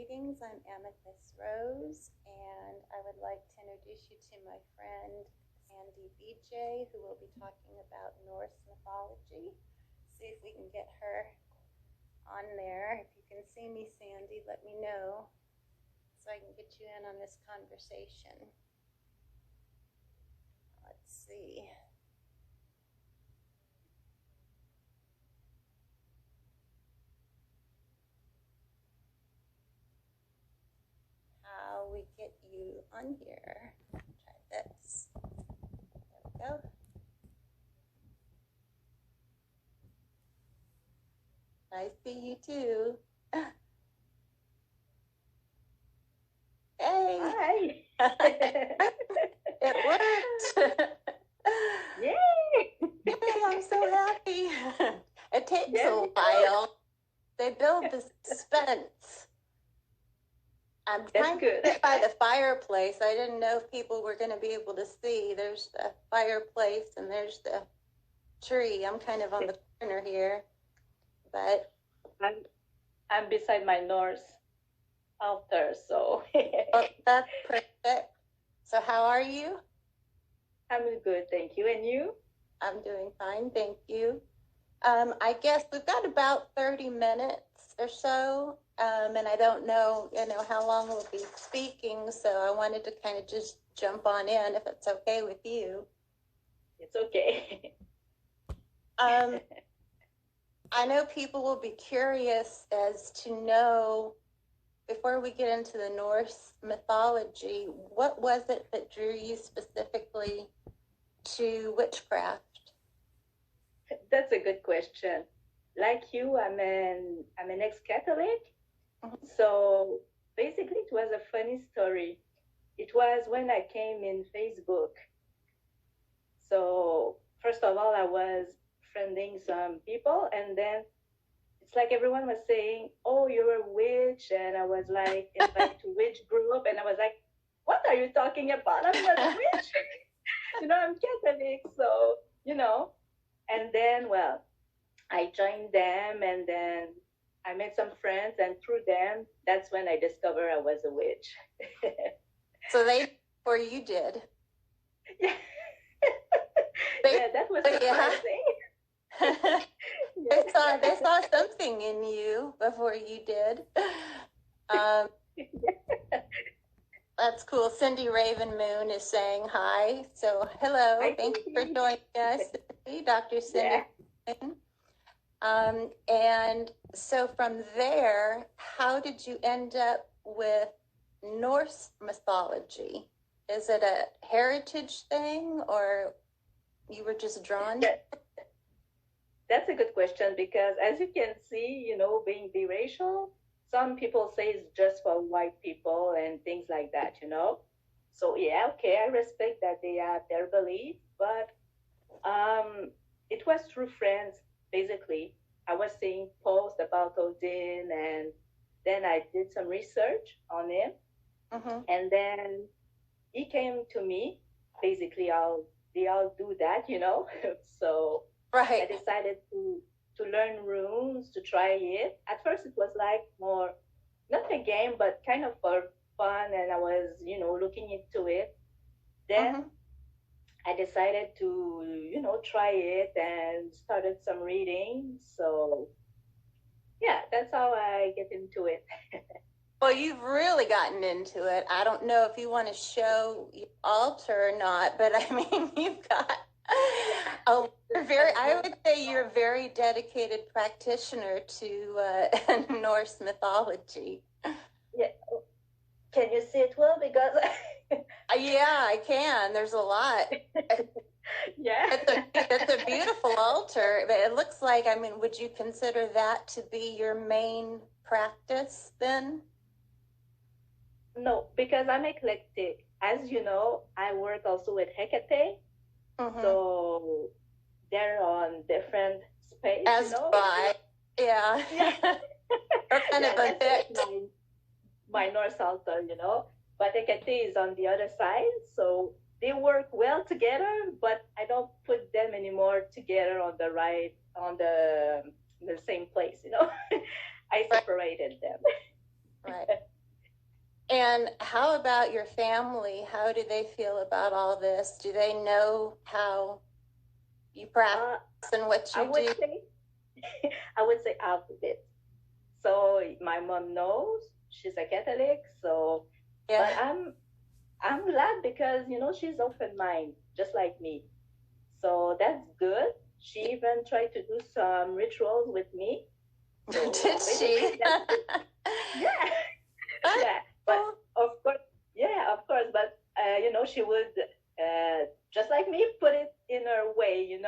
Greetings, I'm Amethyst Rose, and I would like to introduce you to my friend Sandy BJ, who will be talking about Norse mythology. See if we can get her on there. If you can see me, Sandy, let me know so I can get you in on this conversation. Let's see. How we get you on here. Try this. There we go. I see you too. Hey. Hi. It worked. Yay! Yay, I'm so happy. It takes Yeah, a while. They build the suspense. I'm trying to sit by the fireplace. I didn't know if people were going to be able to see. There's the fireplace and there's the tree. I'm kind of on the corner here, but I'm beside my Norse altar, so oh, that's perfect. So how are you? I'm good, thank you. And you? I'm doing fine, thank you. I guess we've got about 30 minutes or so, and I don't know, how long we'll be speaking, so I wanted to kind of just jump on in if it's okay with you. It's okay. I know people will be curious as to know, before we get into the Norse mythology, what was it that drew you specifically to witchcraft? That's a good question. Like you, I'm an ex-Catholic. Mm-hmm. So basically it was a funny story. It was when I came in Facebook. So first of all, I was friending some people, and then it's like everyone was saying, oh, you're a witch, and I was like invited to witch group, and I was like, what are you talking about? I'm not a witch. I'm Catholic, so and then, well, I joined them, and then I met some friends, and through them, that's when I discovered I was a witch. So before you did. Yeah. Yeah, that was surprising. Yeah. They saw something in you before you did. That's cool. Cindy Raven Moon is saying hi. So hello, thank you for joining us, Dr. Cindy. Yeah. And so from there, how did you end up with Norse mythology? Is it a heritage thing, or you were just drawn to it? That's a good question, because as you can see, being biracial, some people say it's just for white people and things like that, So yeah, okay, I respect that they have their belief, but it was through friends, basically. I was seeing posts about Odin, and then I did some research on him, and then he came to me. Basically, they all do that, So right. I decided to learn runes, to try it. At first, it was like more, not a game, but kind of for fun, and I was, looking into it. Then I decided to, try it and started some reading. So yeah, that's how I get into it. Well, you've really gotten into it. I don't know if you want to show your altar or not, but I mean, you've got I would say you're a very dedicated practitioner to Norse mythology. Yeah. Can you see it well? Because yeah, I can. There's a lot. Yeah. It's a beautiful altar. It looks like, would you consider that to be your main practice then? No, because I'm eclectic. As you know, I work also with Hecate. So they're on different space. As by, yeah. That's kind of a bit. My Norse altar, but Hecate is on the other side. So they work well together, but I don't put them anymore together on the same place, I separated them. Right. And how about your family? How do they feel about all this? Do they know how you practice and what you do? I would say half of it. So my mom knows she's a Catholic. So, Yeah. but I'm glad because she's open minded, just like me. So that's good. She even tried to do some rituals with me. So Did she? Yeah. Yeah. But of course. But she would just like me put it in her way.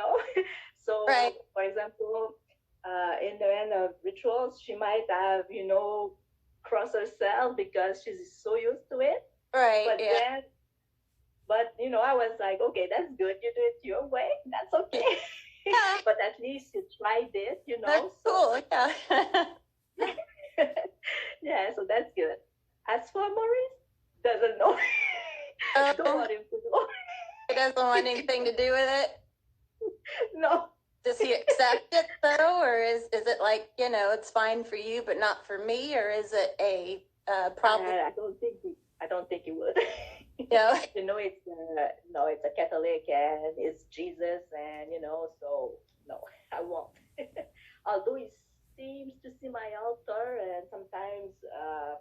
So right. For example, in the end of rituals, she might have cross herself because she's so used to it. Right. But then. But I was like, okay, that's good. You do it your way. That's okay. Yeah. But at least you tried it, That's cool. Yeah. Yeah, so that's good. As for Maurice, doesn't know. Don't want him to know. He doesn't want anything to do with it? No. Does he accept it though, or is it like it's fine for you but not for me, or is it a problem? I don't think he would. No. It's a Catholic and it's Jesus, and so no, I won't. Although he seems to see my altar, and sometimes,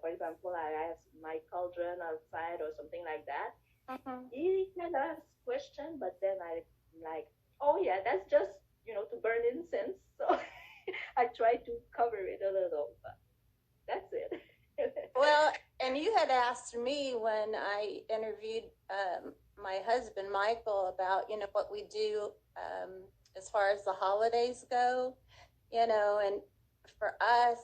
for example, I have my cauldron outside or something like that. He kind of asks questions, but then I'm like, oh yeah, that's just to burn incense. So I try to cover it a little, but that's it. Well, and you had asked me when I interviewed my husband Michael about what we do as far as the holidays go, and for us,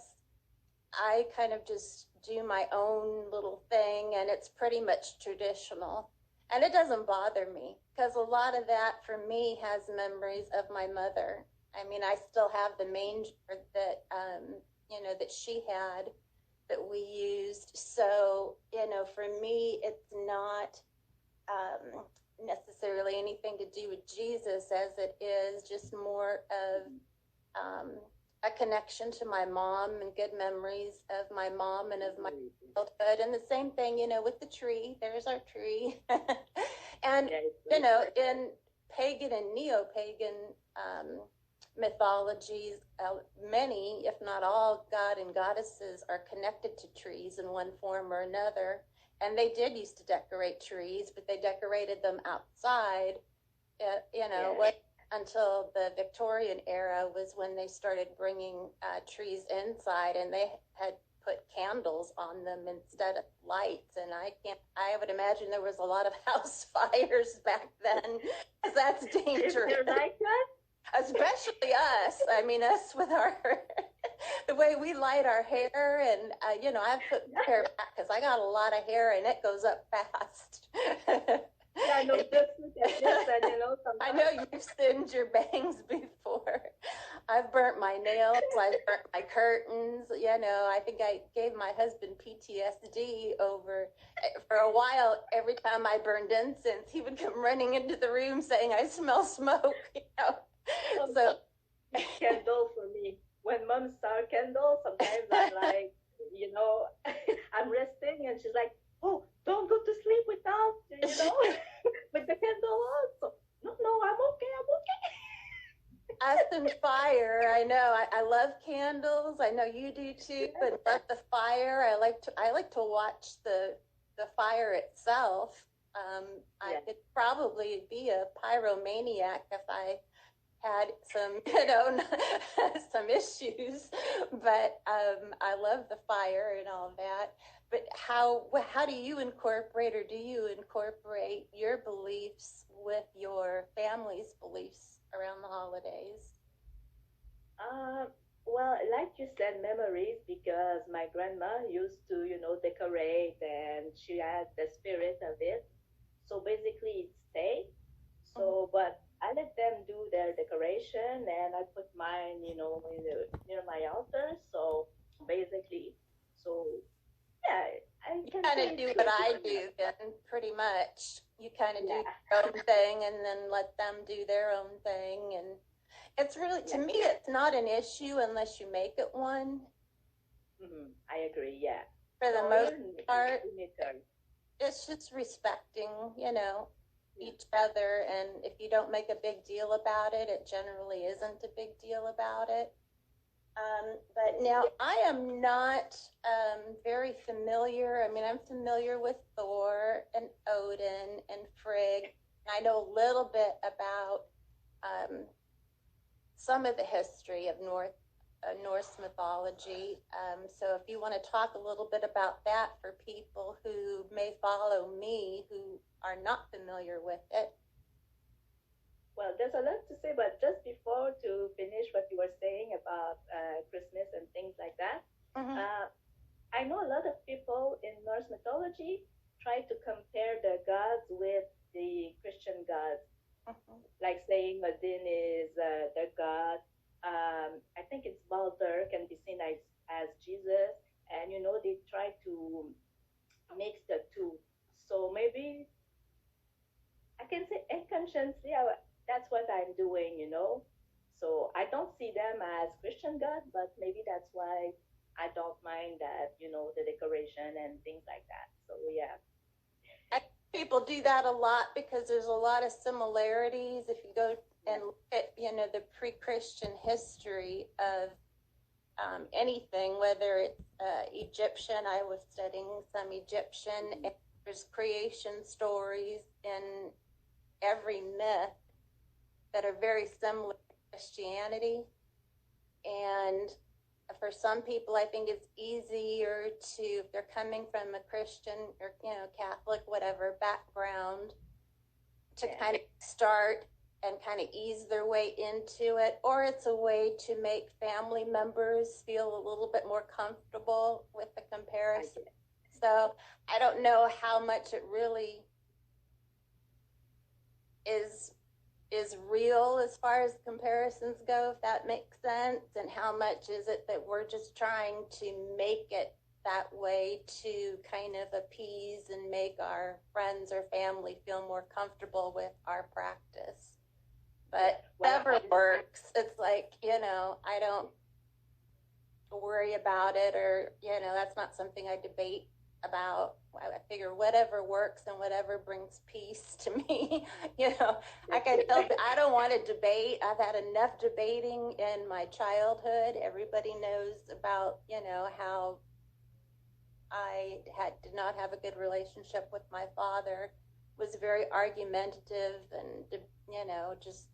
I kind of just do my own little thing, and it's pretty much traditional, and it doesn't bother me because a lot of that for me has memories of my mother. I mean, I still have the manger that that she had, that we used. So, for me, it's not necessarily anything to do with Jesus as it is just more of a connection to my mom and good memories of my mom and of my childhood. And the same thing, with the tree. There's our tree. And, in pagan and neo-pagan mythologies, many, if not all, god and goddesses are connected to trees in one form or another. And they did used to decorate trees, but they decorated them outside, until the Victorian era was when they started bringing trees inside, and they had put candles on them instead of lights. And I would imagine there was a lot of house fires back then, because that's dangerous. Like that? Especially us. I mean, us with the way we light our hair, and I've put hair back because I got a lot of hair and it goes up fast. Yeah, no, just look at this, and I know you've singed your bangs before. I've burnt my nails. I've burnt my curtains. I think I gave my husband PTSD for a while. Every time I burned incense, he would come running into the room saying, "I smell smoke." So candle for me. When mom starts candle, sometimes I'm like, I'm resting, and she's like, "Oh, don't go to sleep without, with the candle on." So, no, I'm okay. Us and fire. I know. I love candles. I know you do too. And love the fire. I like to watch the fire itself. I could probably be a pyromaniac if I had some, some issues, but I love the fire and all that. But how do you incorporate, or do you incorporate your beliefs with your family's beliefs around the holidays? Well, like you said, memories, because my grandma used to, decorate, and she had the spirit of it. So basically, it stayed. So, but I let them do their decoration, and I put mine, near my altar. So basically, yeah, I can kind of do what I do then, pretty much. You kind of do your own thing, and then let them do their own thing. And it's really, to me, it's not an issue unless you make it one. I agree, yeah. for the So most you're part, unitary. it's just respecting, each other. And if you don't make a big deal about it, it generally isn't a big deal about it. But now I am not very familiar. I mean, I'm familiar with Thor and Odin and Frigg. I know a little bit about some of the history of Norse mythology. So if you want to talk a little bit about that for people who may follow me who are not familiar with it. Well, there's a lot to say, but just before to finish what you were saying about Christmas and things like that, I know a lot of people in Norse mythology try to compare the gods with the Christian gods, like saying Odin is the god. I think it's Balder can be seen as Jesus, and they try to mix the two. So maybe I can say unconsciously that's what I'm doing. So I don't see them as Christian gods, but maybe that's why I don't mind that, the decoration and things like that. So yeah. People do that a lot because there's a lot of similarities. If you go and look at, the pre-Christian history of anything, whether it's Egyptian, I was studying some Egyptian, and there's creation stories in every myth that are very similar to Christianity. And for some people, I think it's easier to, if they're coming from a Christian or, Catholic, whatever background, to kind of start and kind of ease their way into it, or it's a way to make family members feel a little bit more comfortable with the comparison. So I don't know how much it really is real as far as comparisons go, if that makes sense, and how much is it that we're just trying to make it that way to kind of appease and make our friends or family feel more comfortable with our practice. But whatever works, it's like, I don't worry about it, or, that's not something I debate about. I figure whatever works and whatever brings peace to me. I can tell I don't want to debate. I've had enough debating in my childhood. Everybody knows about, how I did not have a good relationship with my father, was very argumentative and, just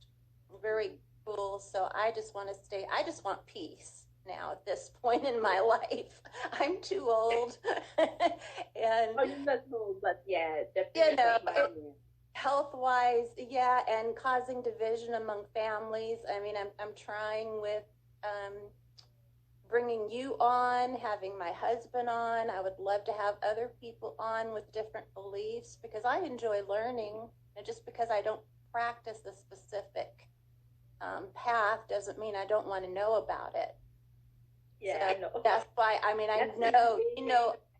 very cool. So I just want peace now at this point in my life. I'm too old. And you're not old, but yeah, definitely. Health-wise, yeah, and causing division among families. I mean, I'm trying with bringing you on, having my husband on. I would love to have other people on with different beliefs, because I enjoy learning, and just because I don't practice a specific path doesn't mean I don't want to know about it. Yeah, so I know. That's why, I mean, I know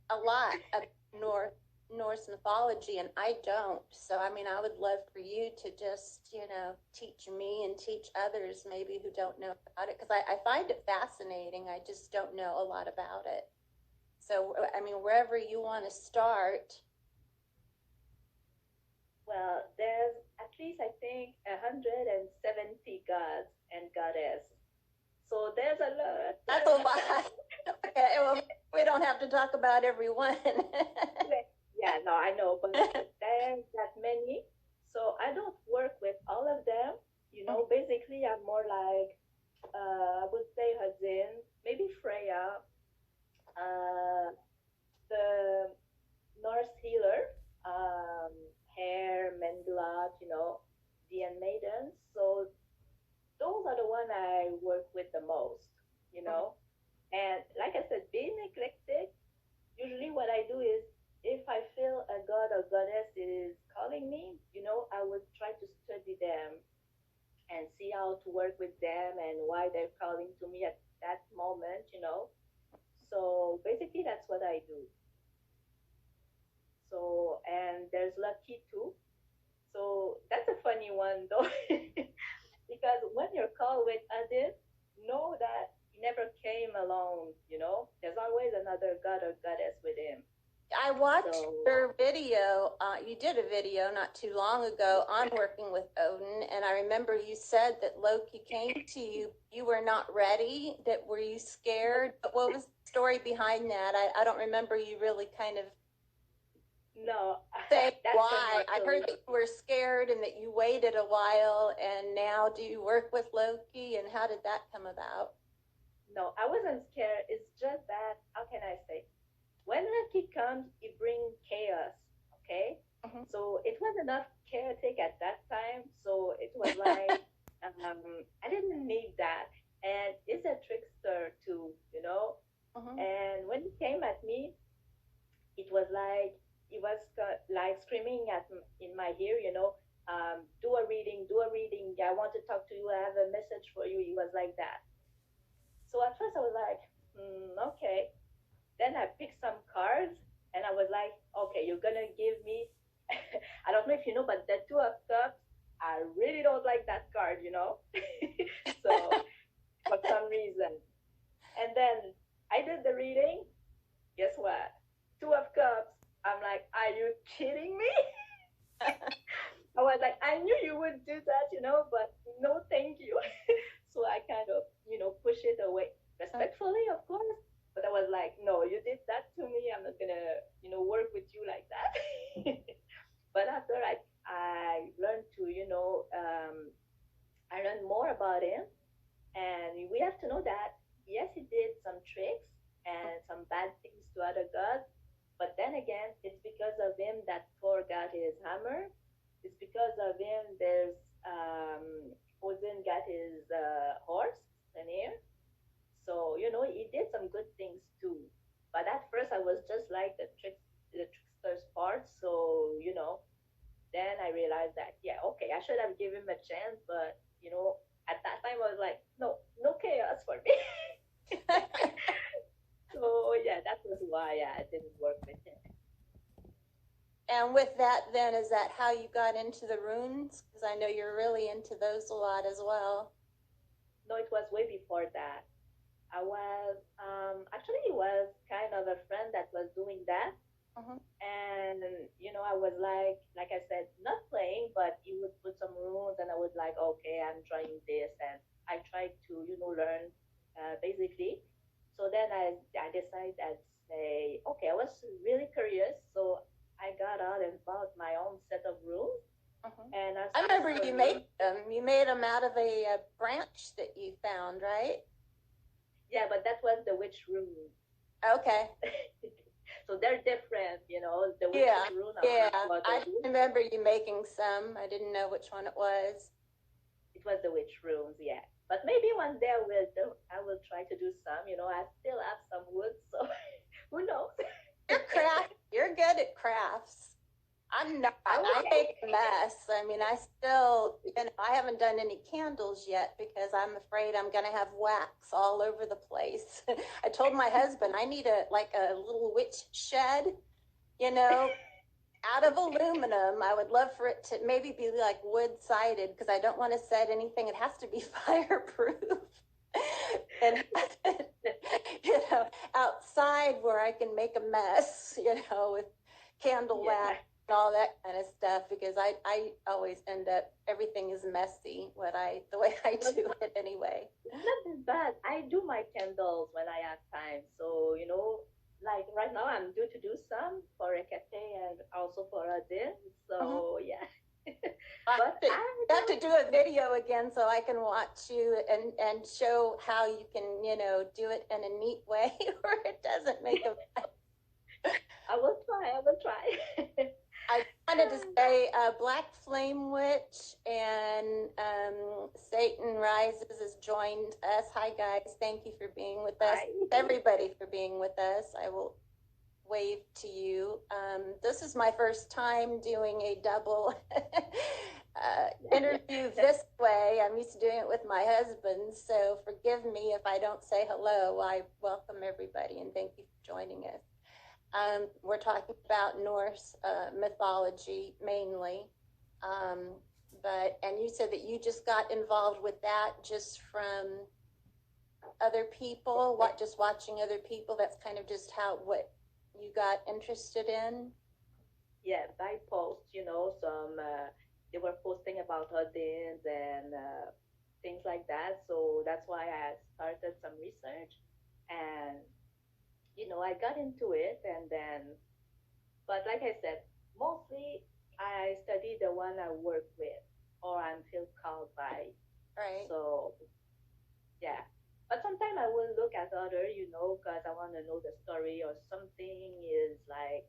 a lot of Norse mythology, and I don't. So, I mean, I would love for you to just, teach me and teach others maybe who don't know about it, because I find it fascinating. I just don't know a lot about it. So, I mean, wherever you want to start. Well, there's at least, I think, 170 gods and goddess. So there's a lot. That's a lot. Okay, well, we don't have to talk about every one. Yeah, no, I know, but there's that many. So I don't work with all of them. Basically, I'm more like, I would say Hazin, maybe Freya, the Norse healer, Hair, Menglot, the Maidens. So those are the ones I work with the most. And like I said, being eclectic, usually what I do is, if I feel a god or goddess is calling me, I would try to study them and see how to work with them and why they're calling to me at that moment. So basically, that's what I do. So, and there's Lucky too. So that's a funny one though, because when you're called with Adit, know that never came alone, you know. There's always another god or goddess with him. I watched your video. You did a video not too long ago on working with Odin, and I remember you said that Loki came to you. You were not ready. That were you scared? But what was the story behind that? I don't remember you really kind of say why. I heard that you were scared and that you waited a while, and now do you work with Loki? And how did that come about? No, I wasn't scared. It's just that, how can I say? When Loki comes, he brings chaos, okay? Mm-hmm. So it was enough chaotic at that time. So it was like, I didn't need that. And he's a trickster too, you know? Mm-hmm. And when he came at me, it was like, he was like screaming in my ear, you know, do a reading. I want to talk to you. I have a message for you. He was like that. So at first I was like, okay. Then I picked some cards and I was like, okay, you're going to give me, I don't know if you know, but the Two of Cups, I really don't like that card, you know? So for some reason. And then I did the reading. Guess what? Two of Cups. I'm like, are you kidding me? I was like, I knew you would do that, you know, but no, thank you. So I kind of, you know, push it away respectfully, of course. But I was like, no, you did that to me. I'm not going to, you know, work with you like that. But after I learned to, you know, I learned more about him. And we have to know that, yes, he did some tricks and some bad things to other gods. But then again, it's because of him that Thor got his hammer. It's because of him there's Odin got his horse, an ear. So, you know, he did some good things too. But at first I was just like the trickster's part. So, you know, then I realized that, yeah, okay, I should have given him a chance. But, you know, at that time I was like, no chaos for me. So, yeah, that was why I didn't work with him. And with that, then, is that how you got into the runes? Because I know you're really into those a lot as well. No, it was way before that. I was actually it was kind of a friend that was doing that, and you know I was like I said, not playing, but he would put some runes, and I was like, okay, I'm trying this, and I tried to learn basically. So then I decided I'd say, okay, I was really curious, so I got out and bought my own set of runes. And I remember you made them. You made them out of a branch that you found, right? Yeah, but that was the witch rune. Okay. So they're different, you know. The witch rune. Yeah, I remember you making some. I didn't know which one it was. It was the witch runes, yeah. But maybe one day I will try to do some. You know, I still have some wood, so who knows? You're good at crafts. I'm not. I make a mess. I mean, I still, I haven't done any candles yet because I'm afraid I'm going to have wax all over the place. I told my husband I need a little witch shed, you know, out of aluminum. I would love for it to maybe be like wood-sided because I don't want to set anything. It has to be fireproof. And, you know, outside where I can make a mess, you know, with candle wax. All that kind of stuff, because I always end up, everything is messy the way I do it anyway. It's not that bad. I do my candles when I have time. So, you know, like right now I'm due to do some for a cafe and also for a din. So, yeah. But I have to do a video again so I can watch you and show how you can, you know, do it in a neat way where it doesn't make a mess. I will try. I wanted to say Black Flame Witch and Satan Rises has joined us. Hi, guys. Thank you for being with us. Hi. Everybody for being with us. I will wave to you. This is my first time doing a double interview this way. I'm used to doing it with my husband, so forgive me if I don't say hello. I welcome everybody and thank you for joining us. We're talking about Norse mythology mainly, and you said that you just got involved with that just from other people, just watching other people? That's kind of just what you got interested in? Yeah, by posts, some they were posting about audience and things like that. So that's why I started some research, and I got into it, and then, but like I said, mostly I study the one I work with or I'm feel called by. Right. So yeah. But sometimes I will look at other, because I want to know the story or something is like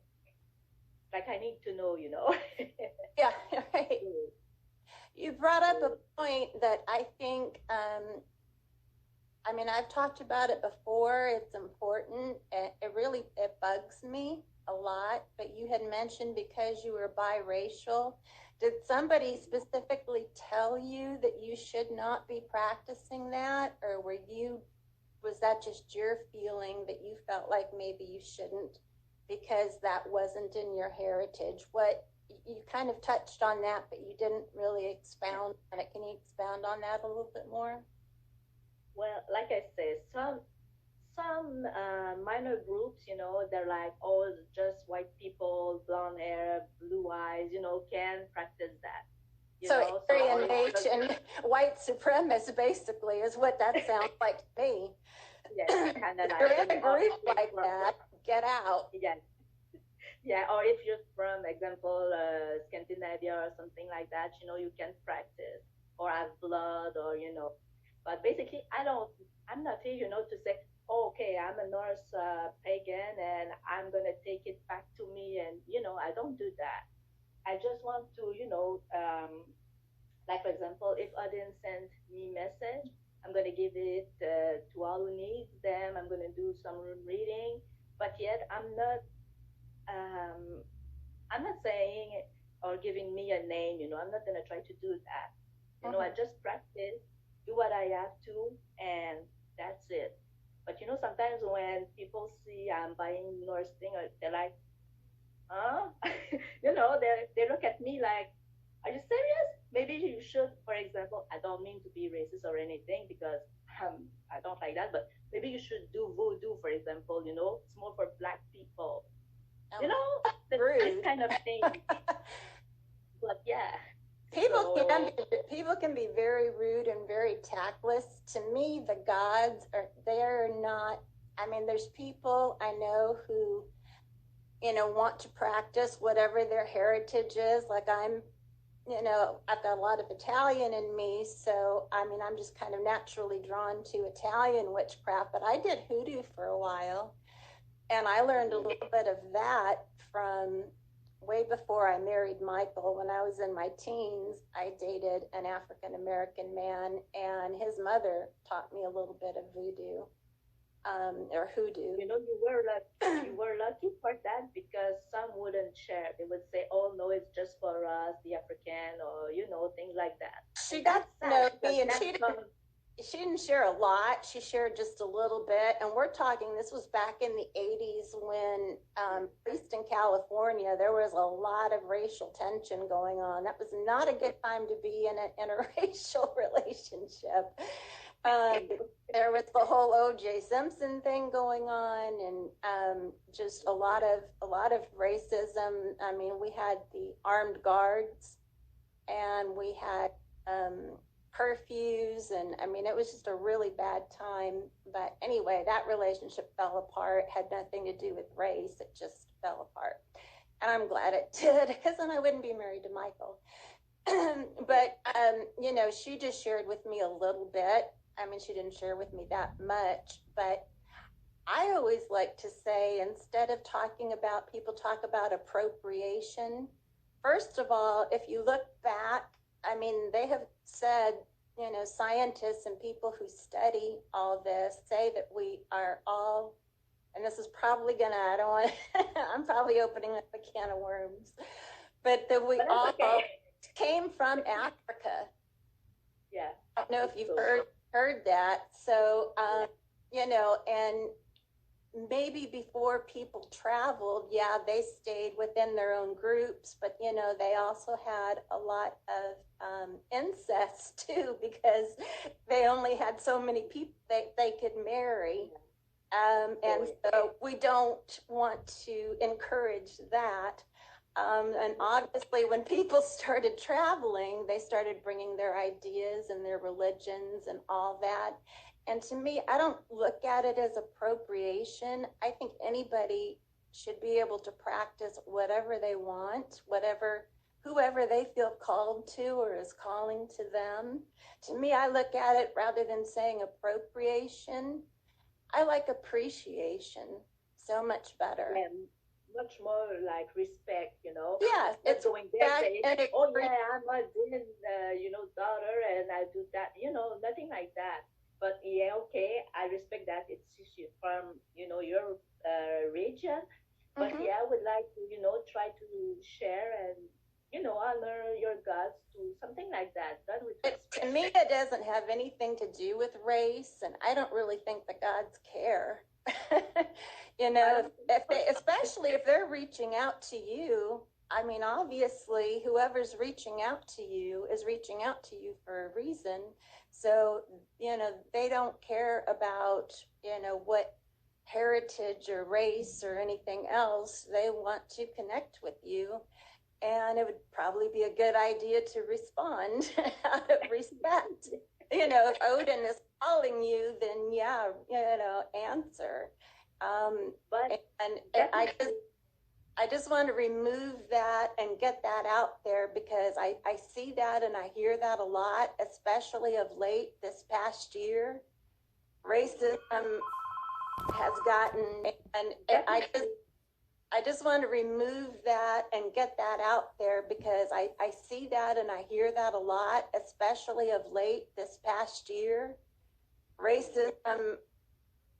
I need to know. Yeah, right. You brought up a point that I think, I've talked about it before. It's important. It bugs me a lot, but you had mentioned because you were biracial. Did somebody specifically tell you that you should not be practicing that, or was that just your feeling that you felt like maybe you shouldn't because that wasn't in your heritage? You kind of touched on that, but you didn't really expound on it. Can you expound on that a little bit more? Well, like I said, some minor groups, they're like, oh, it's just white people, blonde hair, blue eyes, can practice that. So Aryan nation, white supremacist, basically, is what that sounds like to me. Yeah, kind of you're in a group like that, get out. Yeah. Yeah, or if you're from, example, Scandinavia or something like that, you can practice or have blood or, But basically, I'm not here, to say, oh, okay, I'm a Norse pagan and I'm going to take it back to me. And, I don't do that. I just want to, like, for example, if audience sends me message, I'm going to give it to all who needs them. I'm going to do some reading, but yet um, I'm not saying or giving me a name, I'm not going to try to do that. I just practice, do what I have to, and that's it. But, sometimes when people see I'm buying Norse thing, they're like, huh? They look at me like, are you serious? Maybe you should, for example, I don't mean to be racist or anything because I don't like that, but maybe you should do voodoo, for example, it's more for black people. This kind of thing. But yeah. People can be very rude and very tactless. To me, the gods they're not, there's people I know who, want to practice whatever their heritage is. Like I've got a lot of Italian in me, so I'm just kind of naturally drawn to Italian witchcraft, but I did hoodoo for a while. And I learned a little bit of that from way before I married Michael. When I was in my teens, I dated an African American man, and his mother taught me a little bit of voodoo, or hoodoo. You were lucky for that because some wouldn't share. They would say, "Oh no, it's just for us, the African," or things like that. She got to know me, and she didn't share a lot. She shared just a little bit. And we're talking, this was back in the 80s when, at least in California, there was a lot of racial tension going on. That was not a good time to be in a interracial relationship. There was the whole O.J. Simpson thing going on, and just a lot of racism. We had the armed guards, and we had curfews, and it was just a really bad time. But anyway, that relationship fell apart. Had nothing to do with race. It just fell apart, and I'm glad it did, because then I wouldn't be married to Michael. But she just shared with me a little bit. She didn't share with me that much, but I always like to say, instead of people talk about appropriation. First of all, if you look back, they have said, scientists and people who study all this say that we are all, and this is probably I'm probably opening up a can of worms, but that we all came from Africa. Yeah. I don't know if you've heard that. So, and maybe before people traveled, yeah, they stayed within their own groups, but you know, they also had a lot of incest too, because they only had so many people they could marry. And so we don't want to encourage that. And obviously, when people started traveling, they started bringing their ideas and their religions and all that. And to me, I don't look at it as appropriation. I think anybody should be able to practice whatever they want, whoever they feel called to or is calling to them. To me, I look at it rather than saying appropriation. I like appreciation so much better. And much more like respect, you know. Yes, it's going there saying, oh yeah, I'm a Din, daughter, and I do that, nothing like that. But yeah, okay, I respect that it's from, your region. But yeah, I would like to, try to share and, honor your gods to something like that. Done with respect. To me, it doesn't have anything to do with race, and I don't really think the gods care. You know, especially if they're reaching out to you. I mean, obviously, whoever's reaching out to you is reaching out to you for a reason. So, they don't care about, what heritage or race or anything else. They want to connect with you. And it would probably be a good idea to respond out of respect. If Odin is calling you, then yeah, answer. I just want to remove that and get that out there, because I see that and I hear that a lot, especially of late this past year. Racism has gotten, and I just want to remove that and get that out there, because I see that and I hear that a lot, especially of late this past year. Racism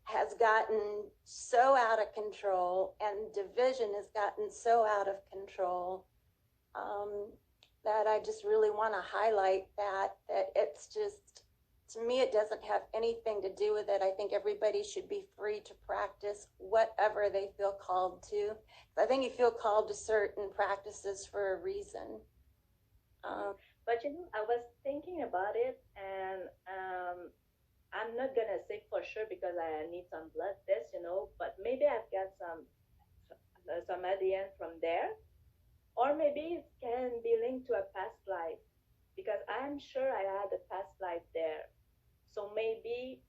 has gotten so out of control, and division has gotten so out of control, that I just really want to highlight that it's just, to me, it doesn't have anything to do with it. I think everybody should be free to practice whatever they feel called to. I think you feel called to certain practices for a reason. But I was thinking about it, and I'm not gonna say for sure because I need some blood tests, but maybe I've got some ADN from there, or maybe it can be linked to a past life, because I'm sure I had a past life there. So maybe,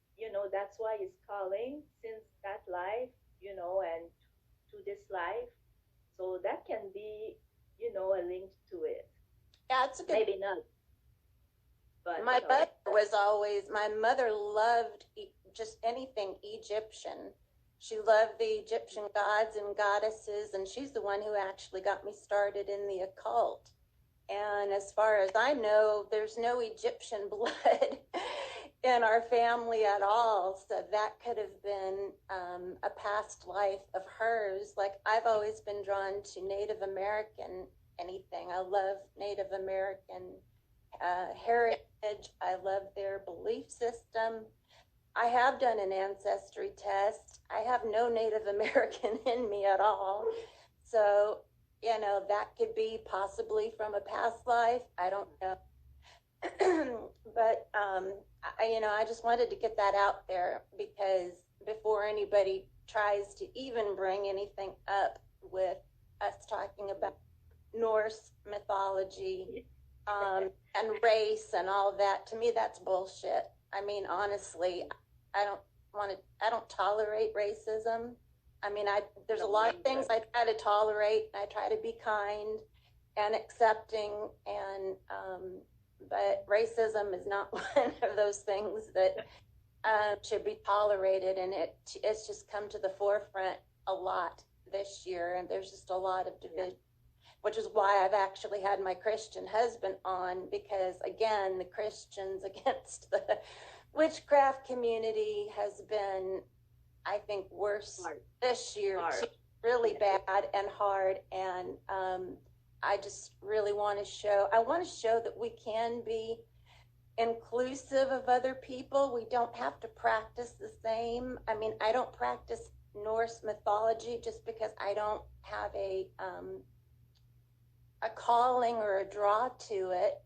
that's why he's calling since that life, and to this life. So that can be, a link to it. Yeah, it's a good. Maybe not. But my mother loved just anything Egyptian. She loved the Egyptian gods and goddesses, and she's the one who actually got me started in the occult. And as far as I know, there's no Egyptian blood in our family at all. So that could have been a past life of hers. Like, I've always been drawn to Native American anything. I love Native American heritage. I love their belief system. I have done an ancestry test. I have no Native American in me at all. So, that could be possibly from a past life. I don't know. But, I just wanted to get that out there, because before anybody tries to even bring anything up with us talking about Norse mythology, and race and all that, to me, that's bullshit. I mean, honestly, I don't tolerate racism. I mean, there's a lot of things I try to tolerate. I try to be kind and accepting, and but racism is not one of those things that should be tolerated, and it's just come to the forefront a lot this year, and there's just a lot of division. Which is why I've actually had my Christian husband on, because, again, the Christians against the witchcraft community has been, I think, worse this year. Really bad and hard. And I just really want to show that we can be inclusive of other people. We don't have to practice the same. I mean, I don't practice Norse mythology just because I don't have a calling or a draw to it.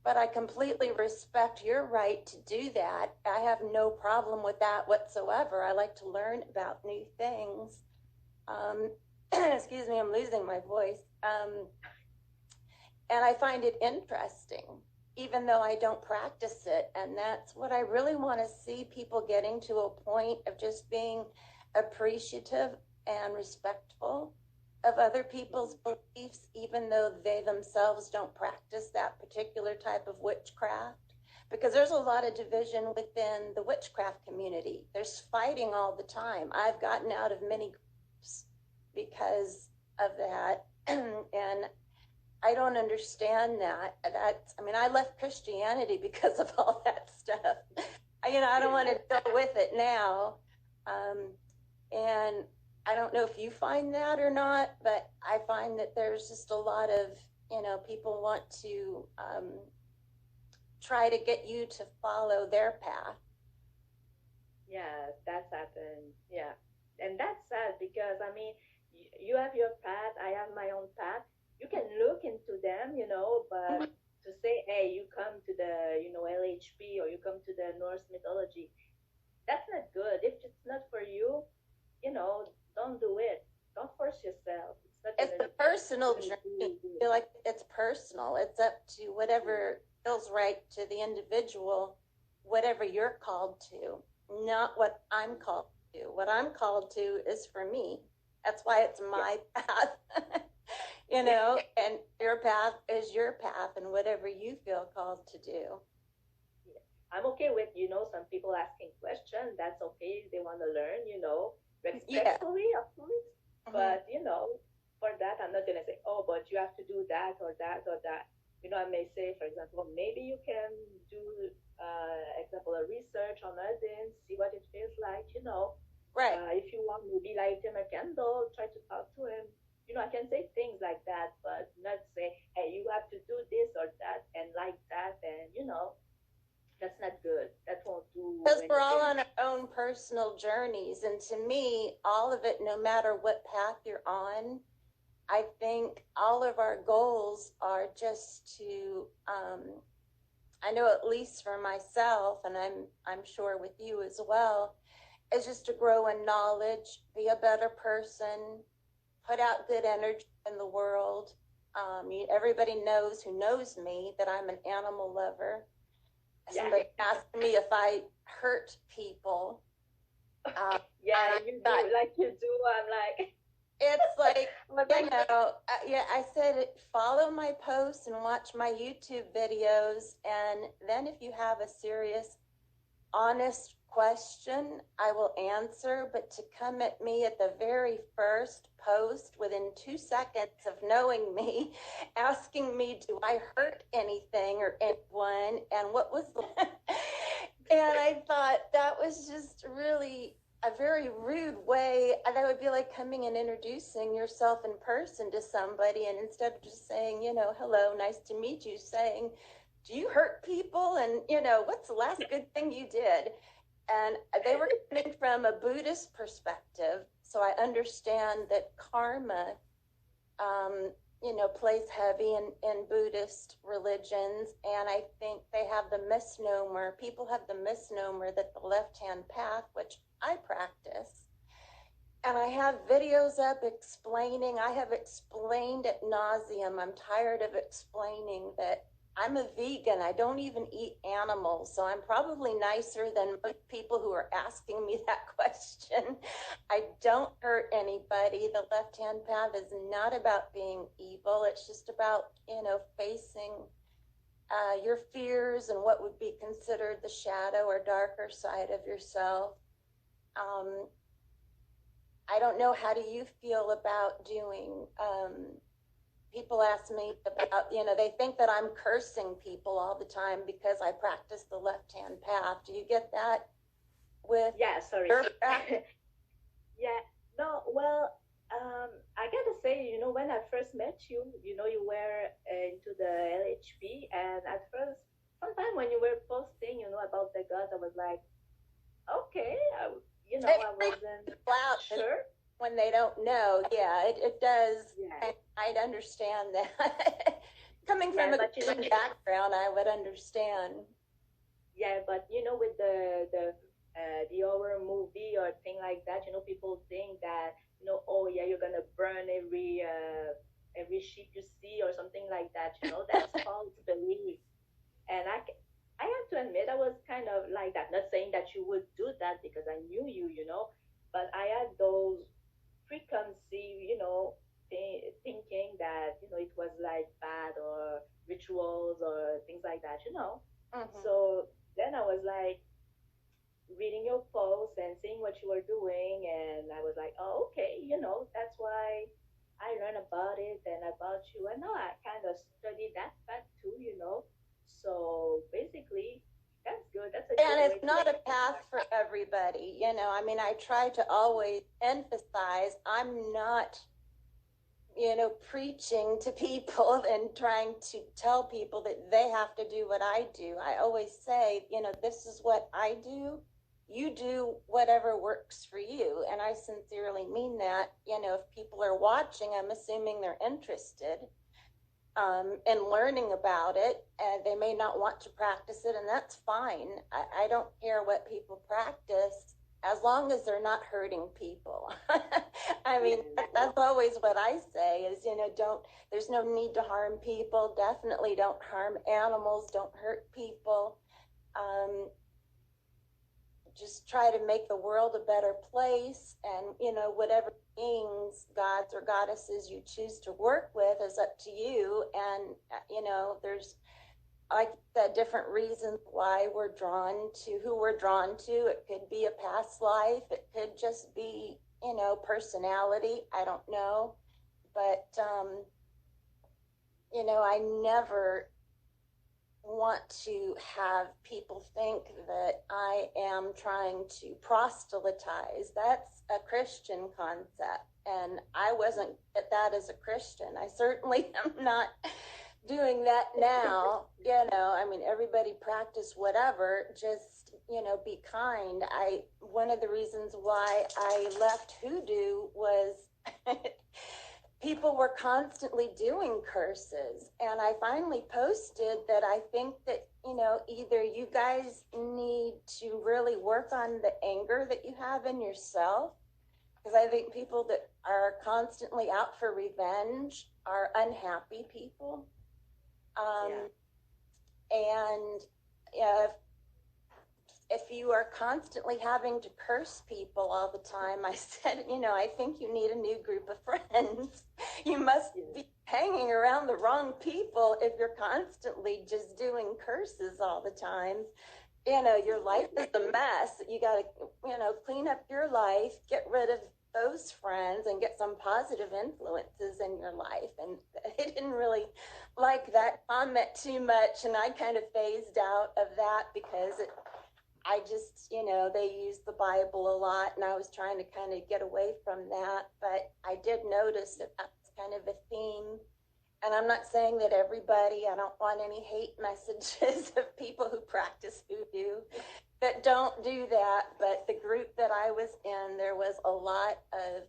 But I completely respect your right to do that. I have no problem with that whatsoever. I like to learn about new things. Excuse me, I'm losing my voice. And I find it interesting, even though I don't practice it. And that's what I really want to see, people getting to a point of just being appreciative and respectful of other people's beliefs, even though they themselves don't practice that particular type of witchcraft. Because there's a lot of division within the witchcraft community. There's fighting all the time. I've gotten out of many groups because of that. And I don't understand that. I mean, I left Christianity because of all that stuff. I don't want to deal with it now. And I don't know if you find that or not, but I find that there's just a lot of, people want to try to get you to follow their path. Yeah, that's happened. Yeah. And that's sad because, I mean, you have your path, I have my own path. You can look into them, but to say, hey, you come to the, LHP or you come to the Norse mythology, that's not good. If it's not for you, don't do it. Don't force yourself. It's a personal journey. I feel like it's personal. It's up to whatever feels right to the individual, whatever you're called to, not what I'm called to. What I'm called to is for me. That's why it's my path, and your path is your path and whatever you feel called to do. I'm okay with, some people asking questions. That's okay. They want to learn, respectfully, of course. But, for that, I'm not going to say, oh, but you have to do that or that or that. I may say, for example, maybe you can do, example, a research on Odin, see what it feels like, Right. If you want, maybe light him a candle, try to talk to him. I can say things like that, but not say, hey, you have to do this or that and like that. And, that's not good. That won't do. Because we're all on our own personal journeys. And to me, all of it, no matter what path you're on, I think all of our goals are just to, I know at least for myself, and I'm sure with you as well, is just to grow in knowledge, be a better person, put out good energy in the world. Everybody knows who knows me that I'm an animal lover. Somebody asked me if I hurt people. Yeah, you do, like you do. I'm like, it's like, I said, follow my posts and watch my YouTube videos. And then if you have a serious, honest question, I will answer. But to come at me at the very first post within 2 seconds of knowing me, asking me, do I hurt anything or anyone? And what was the... And I thought that was just really a very rude way. That would be like coming and introducing yourself in person to somebody. And instead of just saying, hello, nice to meet you, saying, do you hurt people? And, what's the last good thing you did? And they were coming from a Buddhist perspective. So I understand that karma, plays heavy in Buddhist religions. And I think they have the misnomer, people have the misnomer that the left-hand path, which I practice, and I have videos up explaining, I have explained ad nauseum, I'm tired of explaining that I'm a vegan. I don't even eat animals. So I'm probably nicer than most people who are asking me that question. I don't hurt anybody. The left-hand path is not about being evil. It's just about, facing your fears and what would be considered the shadow or darker side of yourself. I don't know, how do you feel about doing, people ask me about, they think that I'm cursing people all the time because I practice the left-hand path. Do you get that with your practice? Yeah, no, well, I gotta say, when I first met you, you were into the LHP, and at first, sometime when you were posting, about the gods, I was like, okay, I wasn't sure. When they don't know, it does. Yeah. I'd understand that. Coming from a Christian background, I would understand. Yeah, but with the horror movie or thing like that, people think that oh yeah, you're gonna burn every sheep you see or something like that. That's false belief. And I have to admit, I was kind of like that. Not saying that you would do that because I knew you, but I had those preconceived, thinking that it was like bad or rituals or things like that. Mm-hmm. So then I was like reading your posts and seeing what you were doing, and I was like, oh, okay, that's why I learned about it and about you. And now I kind of studied that fact too. So basically, that's good. That's a good And way it's not a path for everybody. I mean, I try to always emphasize I'm not, preaching to people and trying to tell people that they have to do what I do. I always say, this is what I do. You do whatever works for you. And I sincerely mean that. If people are watching, I'm assuming they're interested in learning about it, and they may not want to practice it, and that's fine. I don't care what people practice as long as they're not hurting people. I mean, that's always what I say is, there's no need to harm people. Definitely don't harm animals. Don't hurt people. Just try to make the world a better place, and whatever beings, gods or goddesses you choose to work with is up to you. And there's, like I said, different reasons why we're drawn to who we're drawn to. It could be a past life, it could just be personality, I don't know. But I never want to have people think that I am trying to proselytize. That's a Christian concept, and I wasn't at that as a Christian. I certainly am not doing that now. I mean, everybody practice whatever, just be kind. One of the reasons why I left hoodoo was people were constantly doing curses, and I finally posted that I think that either you guys need to really work on the anger that you have in yourself, because I think people that are constantly out for revenge are unhappy people. And if you are constantly having to curse people all the time, I said, I think you need a new group of friends. You must be hanging around the wrong people if you're constantly just doing curses all the time. Your life is a mess. You got to, clean up your life, get rid of those friends and get some positive influences in your life. And they didn't really like that comment too much. And I kind of phased out of that because I just, they use the Bible a lot, and I was trying to kind of get away from that. But I did notice that that's kind of a theme. And I'm not saying that everybody, I don't want any hate messages of people who practice voodoo that don't do that. But the group that I was in, there was a lot of,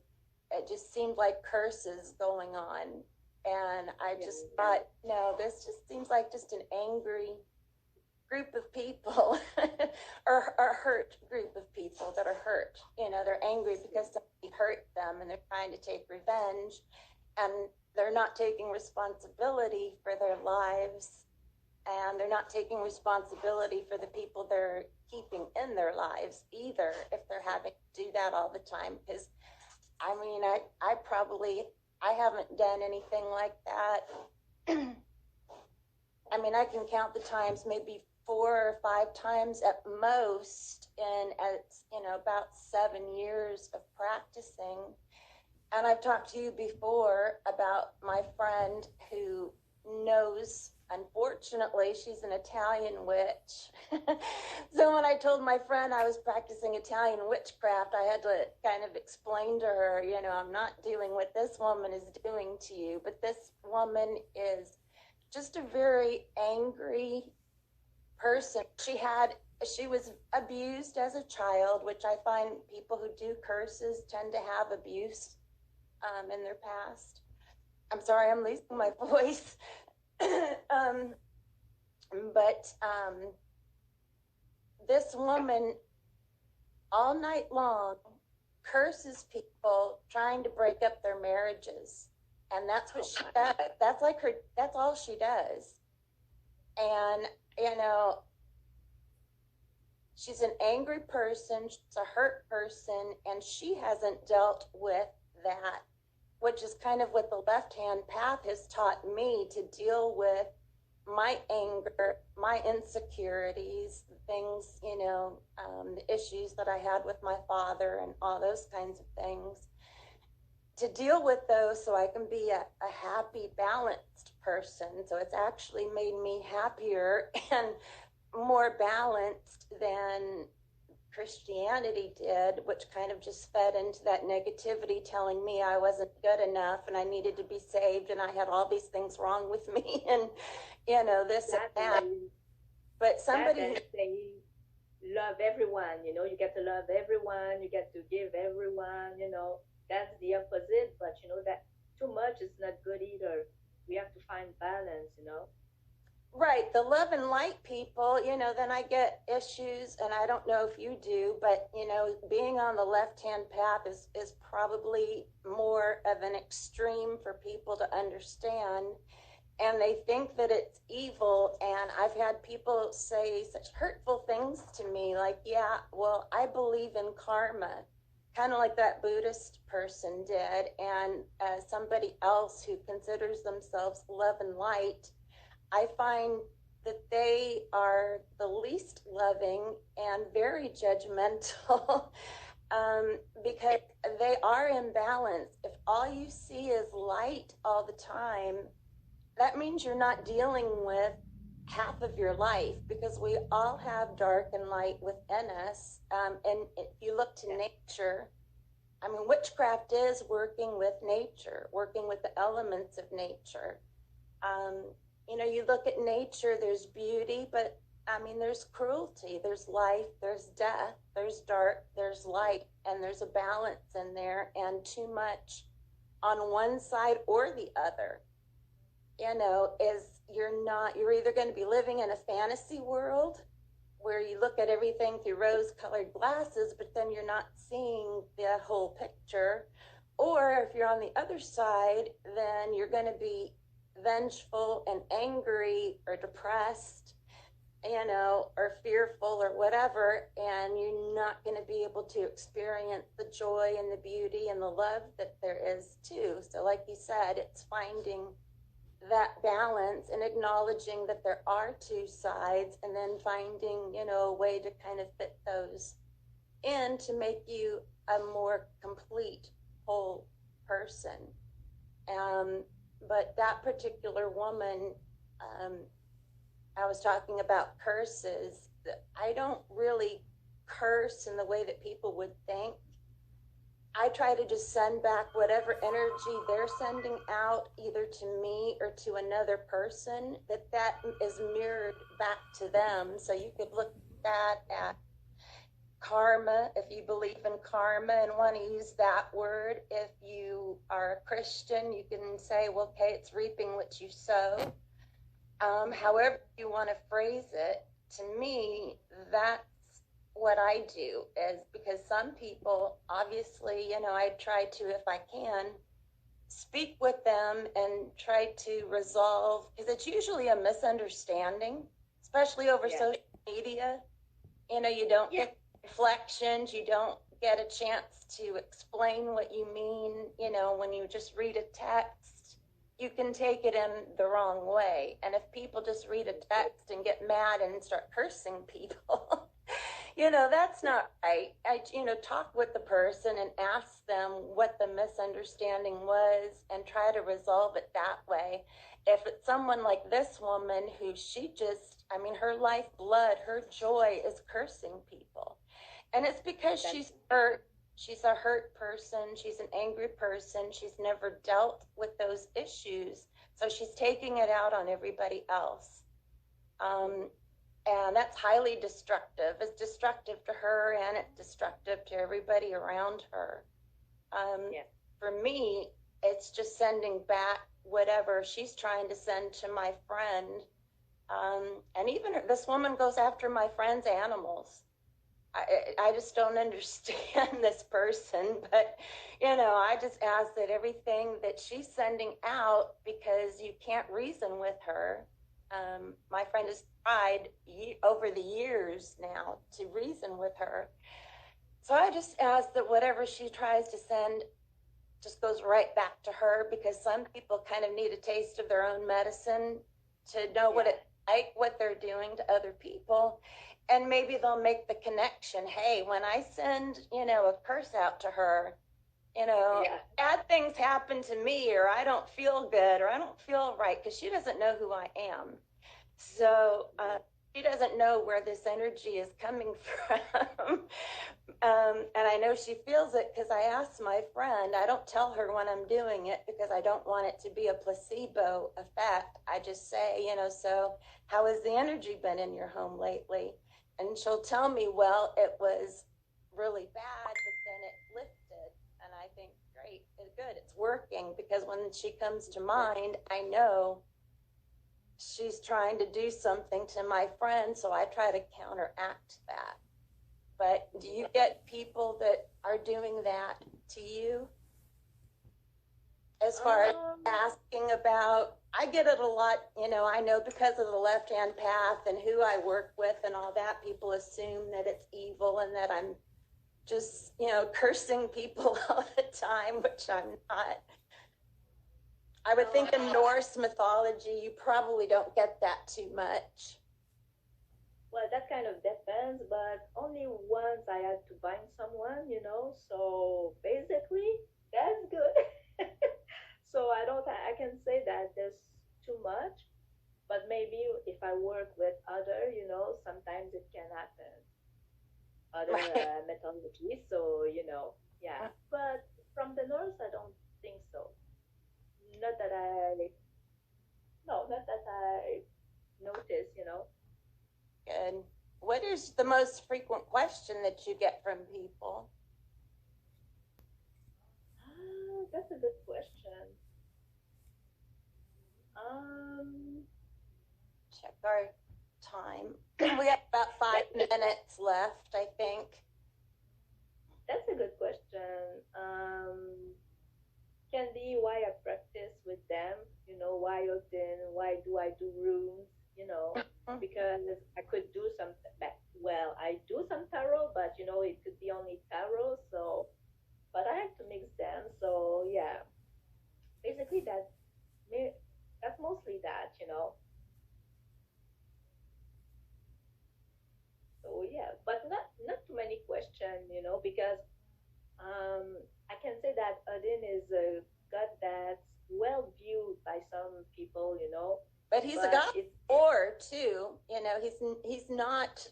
it just seemed like curses going on. And I just thought, no, this just seems like just an angry group of people or hurt group of people that are hurt. They're angry because somebody hurt them and they're trying to take revenge, and they're not taking responsibility for their lives, and they're not taking responsibility for the people they're keeping in their lives either, if they're having to do that all the time. Because I mean, I haven't done anything like that. I mean, I can count the times, maybe 4 or 5 times at most, in about 7 years of practicing. And I've talked to you before about my friend who knows, unfortunately, she's an Italian witch. So when I told my friend I was practicing Italian witchcraft, I had to kind of explain to her, I'm not doing what this woman is doing to you, but this woman is just a very angry person. She had she was abused as a child, which I find people who do curses tend to have abuse in their past. I'm sorry, I'm losing my voice. But this woman all night long curses people trying to break up their marriages. And that's what she does. That's like her, that's all she does. And, you know, she's an angry person, she's a hurt person, and she hasn't dealt with that, which is kind of what the left-hand path has taught me, to deal with my anger, my insecurities, things, you know, the issues that I had with my father and all those kinds of things, to deal with those so I can be a happy, balanced person. So it's actually made me happier and more balanced than Christianity did, which kind of just fed into that negativity, telling me I wasn't good enough and I needed to be saved and I had all these things wrong with me and, you know, this and that. But somebody they love everyone, you know, you get to love everyone, you get to give everyone, you know, that's the opposite. But you know that too much is not good either. We have to find balance, you know. Right, the love and light people, you know, then I get issues, and I don't know if you do, but, you know, being on the left-hand path is probably more of an extreme for people to understand, and they think that it's evil, and I've had people say such hurtful things to me, like, yeah, well, I believe in karma, kind of like that Buddhist person did, and somebody else who considers themselves love and light, I find that they are the least loving and very judgmental because they are imbalanced. If all you see is light all the time, that means you're not dealing with half of your life, because we all have dark and light within us. And if you look to nature, I mean, witchcraft is working with nature, working with the elements of nature. You know, you look at nature, there's beauty, but I mean, there's cruelty, there's life, there's death, there's dark, there's light, and there's a balance in there, and too much on one side or the other, you know, is you're either going to be living in a fantasy world where you look at everything through rose-colored glasses, but then you're not seeing the whole picture, or if you're on the other side, then you're going to be vengeful and angry or depressed, you know, or fearful or whatever, and you're not going to be able to experience the joy and the beauty and the love that there is too. So like you said, it's finding that balance and acknowledging that there are two sides, and then finding, you know, a way to kind of fit those in to make you a more complete whole person. But that particular woman, I was talking about curses. I don't really curse in the way that people would think. I try to just send back whatever energy they're sending out, either to me or to another person, that is mirrored back to them. So you could look at that at karma, if you believe in karma and want to use that word. If you are a Christian, you can say, well, okay, it's reaping what you sow. However you want to phrase it, to me, that's what I do, is because some people, obviously, you know, I try to, if I can, speak with them and try to resolve, because it's usually a misunderstanding, especially over social media. You know, you don't get reflections, you don't get a chance to explain what you mean. You know, when you just read a text, you can take it in the wrong way. And if people just read a text and get mad and start cursing people, you know, that's not right. You know, talk with the person and ask them what the misunderstanding was and try to resolve it that way. If it's someone like this woman who she just, I mean, her lifeblood, her joy is cursing people. And it's because she's hurt. She's a hurt person. She's an angry person. She's never dealt with those issues. So she's taking it out on everybody else. And that's highly destructive. It's destructive to her and it's destructive to everybody around her. For me, it's just sending back whatever she's trying to send to my friend. And even this woman goes after my friend's animals. I just don't understand this person, but I just ask that everything that she's sending out, because you can't reason with her. My friend has tried over the years now to reason with her. So I just ask that whatever she tries to send just goes right back to her, because some people kind of need a taste of their own medicine to know what it's like, what they're doing to other people. And maybe they'll make the connection. Hey, when I send, a curse out to her, bad things happen to me, or I don't feel good, or I don't feel right, because she doesn't know who I am. So she doesn't know where this energy is coming from. And I know she feels it because I asked my friend. I don't tell her when I'm doing it because I don't want it to be a placebo effect. I just say, so how has the energy been in your home lately? And she'll tell me, well, it was really bad, but then it lifted. And I think, great, good, it's working, because when she comes to mind, I know she's trying to do something to my friend, so I try to counteract that. But do you get people that are doing that to you? As far as asking about, I get it a lot, I know because of the left-hand path and who I work with and all that, people assume that it's evil and that I'm just, cursing people all the time, which I'm not. I would think in Norse mythology, you probably don't get that too much. Well, that kind of depends, but only once I had to bind someone, so basically that's good. So I can say that there's too much, but maybe if I work with other, sometimes it can happen. Other mythology, so, but from the Norse, I don't think so. Not that I notice, Good. What is the most frequent question that you get from people? That's a good question. Check our time. We have about 5 minutes left, I think. That's a good question. Can be why I practice with them, why often, why do I do runes, because I could do some, well, I do some tarot, but it could be only tarot, so, but I have to mix them, so yeah, basically that's mostly that, so yeah, but not too many questions, because I can say that Odin is a god that's well viewed by some people, But he's a god of war too. He's not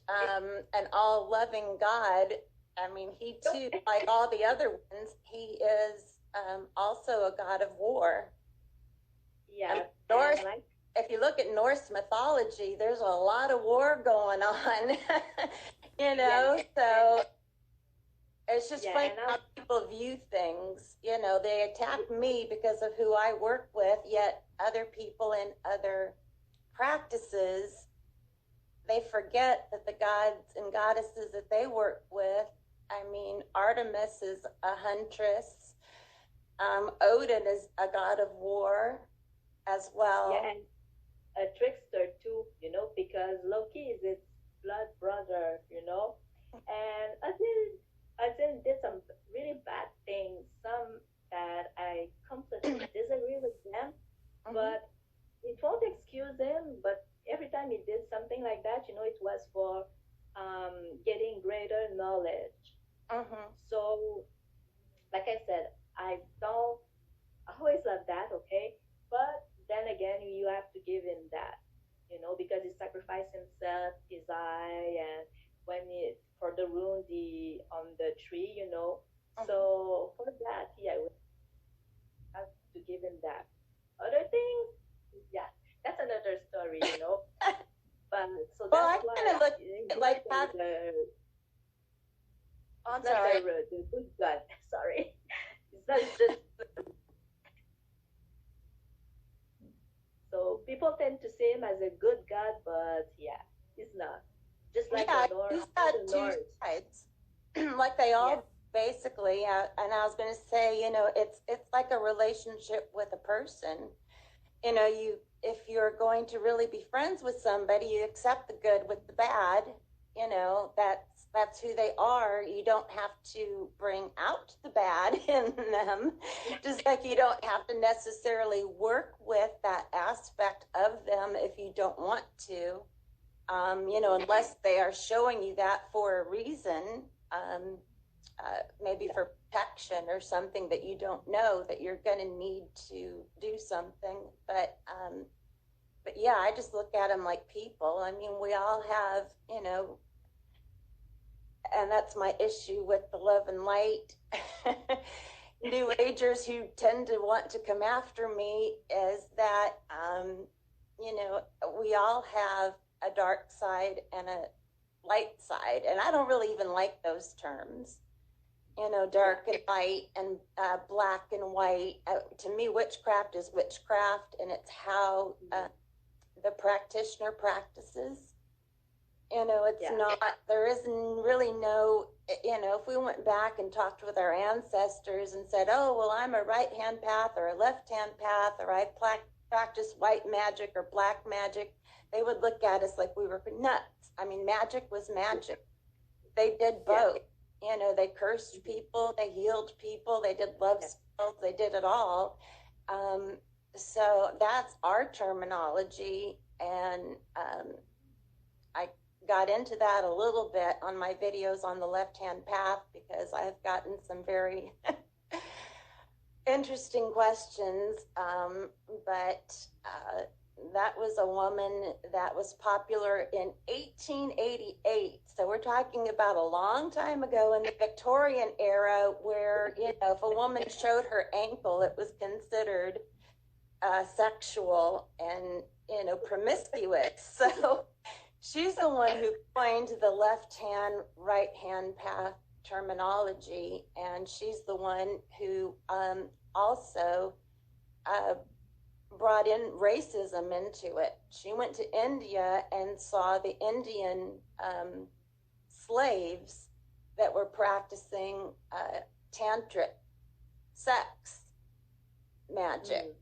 an all-loving god. I mean, he too, like all the other ones, he is also a god of war. Yeah. If you look at Norse mythology, there's a lot of war going on. So it's just funny how people view things. They attack me because of who I work with, yet other people in other practices, they forget that the gods and goddesses that they work with, I mean, Artemis is a huntress. Odin is a god of war as well. Yeah, and a trickster too, because Loki is his blood brother, and Odin did some really bad things, some that I completely disagree with them, but it won't excuse him. But every time he did something like that, it was for getting greater knowledge. So, like I said, I don't always love that, okay? But then again, you have to give him that, because he sacrificed himself, his eye, and when for the rune on the tree, So for that, I would have to give him that. Other things, yeah, that's another story, But so that's I kind of a good God. Sorry. It's not just so people tend to see him as a good God, but yeah, he's not. Just like Yeah, the Norse, he's got the two Norse. sides, like they Yeah, all basically. And I was going to say, it's like a relationship with a person. You if you're going to really be friends with somebody, you accept the good with the bad. That's who they are. You don't have to bring out the bad in them, just like you don't have to necessarily work with that aspect of them if you don't want to. Unless they are showing you that for a reason, maybe for protection or something that you don't know that you're going to need to do something. But yeah, I just look at them like people. I mean, we all have, and that's my issue with the love and light. New agers who tend to want to come after me is that, we all have a dark side and a light side. And I don't really even like those terms, dark and light and black and white. To me, witchcraft is witchcraft, and it's how the practitioner practices. It's not, there isn't really no, if we went back and talked with our ancestors and said, oh, well, I'm a right hand path or a left hand path, or I practice white magic or black magic, they would look at us like we were nuts. I mean, magic was magic. They did both. They cursed people, they healed people, they did love spells, they did it all. So that's our terminology. And I got into that a little bit on my videos on the left-hand path because I've gotten some very interesting questions. But that was a woman that was popular in 1888. So we're talking about a long time ago in the Victorian era where, if a woman showed her ankle, it was considered sexual and, promiscuous. So she's the one who coined the left-hand, right-hand path terminology. And she's the one who also brought in racism into it. She went to India and saw the Indian slaves that were practicing tantric sex magic.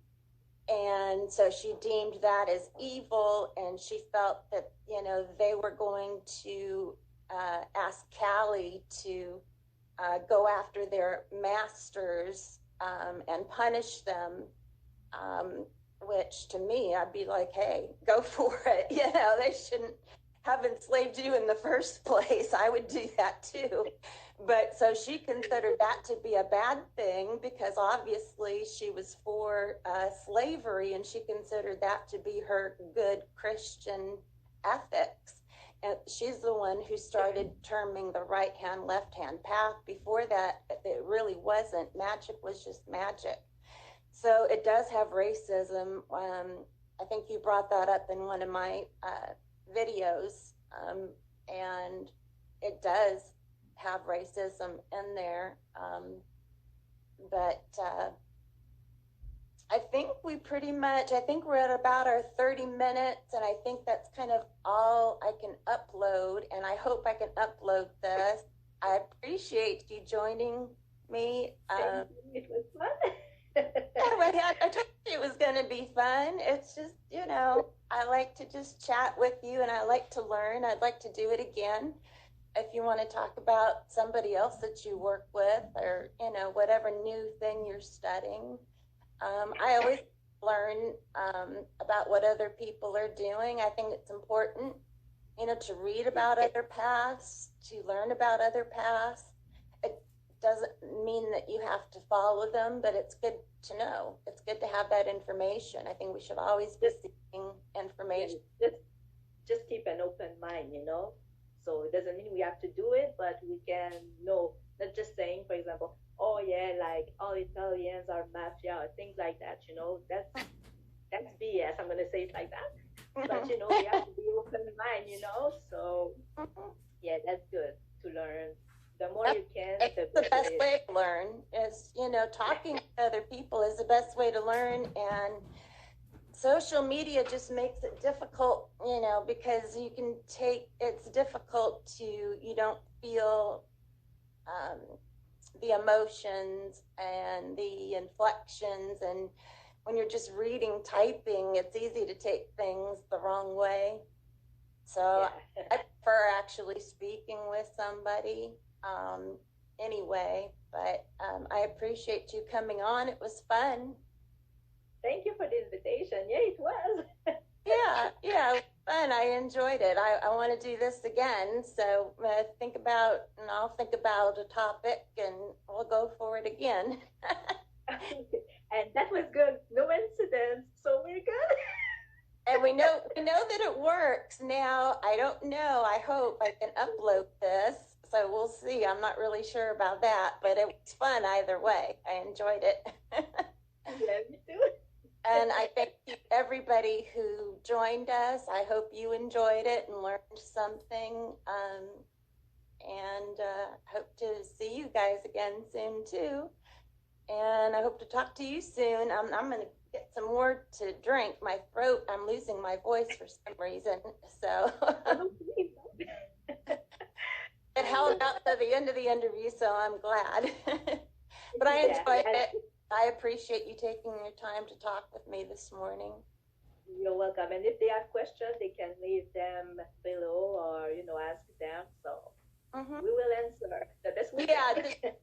And so she deemed that as evil, and she felt that, they were going to ask Kali to go after their masters and punish them. Which to me, I'd be like, hey, go for it. They shouldn't have enslaved you in the first place. I would do that too. But so she considered that to be a bad thing because obviously she was for slavery, and she considered that to be her good Christian ethics. And she's the one who started terming the right hand, left hand path. Before that, it really wasn't. Magic was just magic. So it does have racism. I think you brought that up in one of my videos, and it does have racism in there. But I think we're at about our 30 minutes, and I think that's kind of all I can upload, and I hope I can upload this. I appreciate you joining me. It was fun. I told you it was going to be fun. It's just, I like to just chat with you, and I like to learn. I'd like to do it again. If you want to talk about somebody else that you work with, or, whatever new thing you're studying. I always learn about what other people are doing. I think it's important, to read about other paths, to learn about other paths. It doesn't mean that you have to follow them, but it's good to know. It's good to have that information. I think we should always be seeking information. Just keep an open mind, So it doesn't mean we have to do it, but we can know, not just saying, for example, oh yeah, like all Italians are mafia or things like that, that's BS. I'm gonna say it like that. But we have to be open mind, So yeah, that's good to learn. The more Yep. you can, It's the the better best it way to learn is, talking to other people is the best way to learn. And social media just makes it difficult, because it's difficult you don't feel um, the emotions and the inflections. And when you're just reading, typing, it's easy to take things the wrong way. So Yeah. I prefer actually speaking with somebody anyway. But I appreciate you coming on. It was fun. Thank you for the invitation. Yeah, it was. Yeah, it was fun. I enjoyed it. I want to do this again. So and I'll think about a topic and we'll go for it again. And that was good. No incidents. So we're good. And we know that it works now. I don't know. I hope I can upload this. So we'll see. I'm not really sure about that, but it was fun either way. I enjoyed it. Yeah, me too. And I thank everybody who joined us. I hope you enjoyed it and learned something. And hope to see you guys again soon too. And I hope to talk to you soon. I'm going to get some more to drink. My throat, I'm losing my voice for some reason. So it held out to the end of the interview, so I'm glad. But I enjoyed it. I appreciate you taking your time to talk with me this morning. You're welcome. And if they have questions, they can leave them below or, ask them. So we will answer the best we can.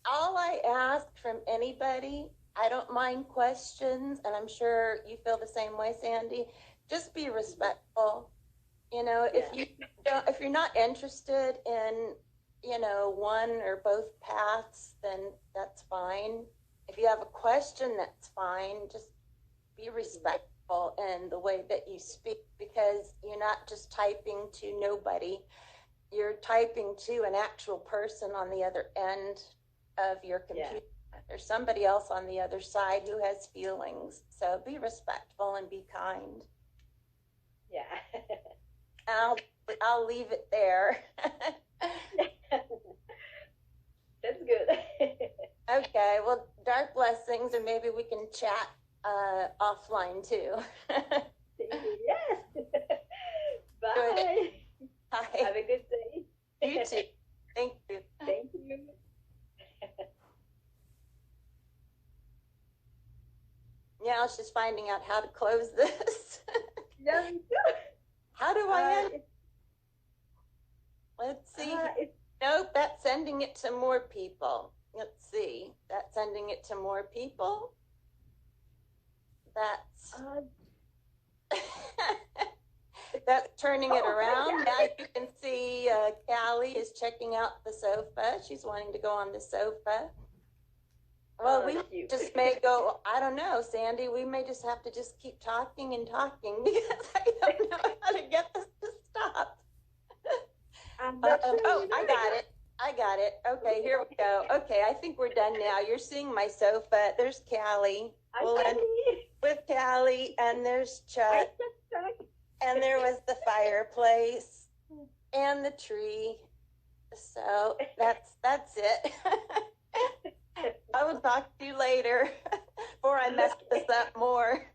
All I ask from anybody, I don't mind questions, and I'm sure you feel the same way, Sandy. Just be respectful. If you're not interested in, one or both paths, then that's fine. If you have a question, that's fine. Just be respectful in the way that you speak, because you're not just typing to nobody. You're typing to an actual person on the other end of your computer. Yeah. There's somebody else on the other side who has feelings. So be respectful and be kind. Yeah. I'll leave it there. That's good. Okay. Well, dark blessings, and maybe we can chat offline too. Yes. Bye. Good. Bye. Have a good day. You too. Thank you. Thank you. Yeah, I was just finding out how to close this. Yeah, me too. How do I end? Let's see. Nope, that's sending it to more people. Let's see. That's sending it to more people. That's that's turning it around. Now you can see Callie is checking out the sofa. She's wanting to go on the sofa. Well, we just may go, I don't know, Sandy, we may just have to just keep talking and talking because I don't know how to get this to stop. Sure I got it. Okay, here we go. Okay, I think we're done now. You're seeing my sofa. There's Callie. We'll end with Callie, and there's Chuck. And there was the fireplace and the tree. So that's it. I will talk to you later before I mess this up more.